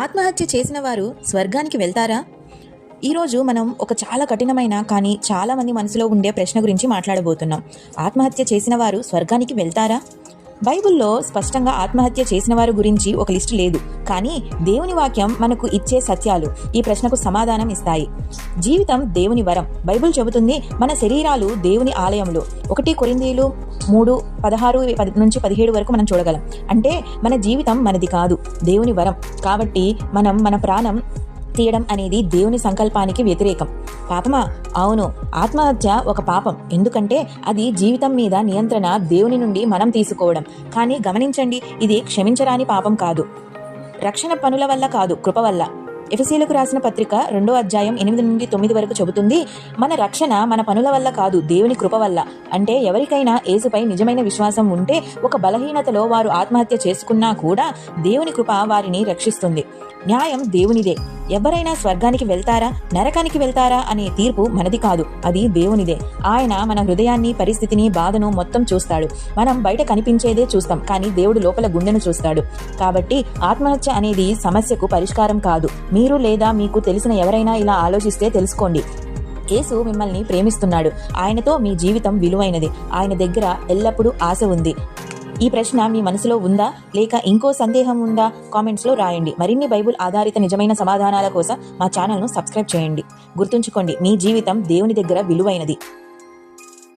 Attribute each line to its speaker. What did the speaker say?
Speaker 1: ఆత్మహత్య చేసిన వారు స్వర్గానికి వెళ్తారా? ఈరోజు మనం ఒక చాలా కఠినమైన కానీ చాలామంది మనసులో ఉండే ప్రశ్న గురించి మాట్లాడబోతున్నాం. ఆత్మహత్య చేసిన వారు స్వర్గానికి వెళ్తారా? బైబిల్లో స్పష్టంగా ఆత్మహత్య చేసిన వారి గురించి ఒక లిస్టు లేదు, కానీ దేవుని వాక్యం మనకు ఇచ్చే సత్యాలు ఈ ప్రశ్నకు సమాధానం ఇస్తాయి. జీవితం దేవుని వరం. బైబిల్ చెబుతుంది మన శరీరాలు దేవుని ఆలయంలో. 1 కొరింథీయులు 3:16-17 వరకు మనం చూడగలం. అంటే మన జీవితం మనది కాదు, దేవుని వరం. కాబట్టి మన ప్రాణం తీయడం అనేది దేవుని సంకల్పానికి వ్యతిరేకం. పాపమా? అవును, ఆత్మహత్య ఒక పాపం. ఎందుకంటే అది జీవితం మీద నియంత్రణ దేవుని నుండి మనం తీసుకోవడం. కానీ గమనించండి, ఇది క్షమించరాని పాపం కాదు. రక్షణ పనుల వల్ల కాదు, కృప వల్ల. ఎఫెసీయులకు రాసిన పత్రిక 2వ అధ్యాయం 8-9 వరకు చెబుతుంది, మన రక్షణ మన పనుల వల్ల కాదు, దేవుని కృప వల్ల. అంటే ఎవరికైనా యేసుపై నిజమైన విశ్వాసం ఉంటే ఒక బలహీనతలో వారు ఆత్మహత్య చేసుకున్నా కూడా దేవుని కృప వారిని రక్షిస్తుంది. న్యాయం దేవునిదే. ఎవరైనా స్వర్గానికి వెళ్తారా, నరకానికి వెళ్తారా అనే తీర్పు మనది కాదు, అది దేవునిదే. ఆయన మన హృదయాన్ని, పరిస్థితిని, బాధను మొత్తం చూస్తాడు. మనం బయట కనిపించేదే చూస్తాం, కానీ దేవుడు లోపల గుండెను చూస్తాడు. కాబట్టి ఆత్మహత్య అనేది సమస్యకు పరిష్కారం కాదు. మీరు లేదా మీకు తెలిసిన ఎవరైనా ఇలా ఆలోచిస్తే తెలుసుకోండి, యేసు మిమ్మల్ని ప్రేమిస్తున్నాడు. ఆయనతో మీ జీవితం విలువైనది. ఆయన దగ్గర ఎల్లప్పుడూ ఆశ ఉంది. ఈ ప్రశ్న మీ మనసులో ఉందా, లేక ఇంకో సందేహం ఉందా? కామెంట్స్లో రాయండి. మరిన్ని బైబిల్ ఆధారిత నిజమైన సమాధానాల కోసం మా ఛానల్ను సబ్స్క్రైబ్ చేయండి. గుర్తుంచుకోండి, మీ జీవితం దేవుని దగ్గర విలువైనది.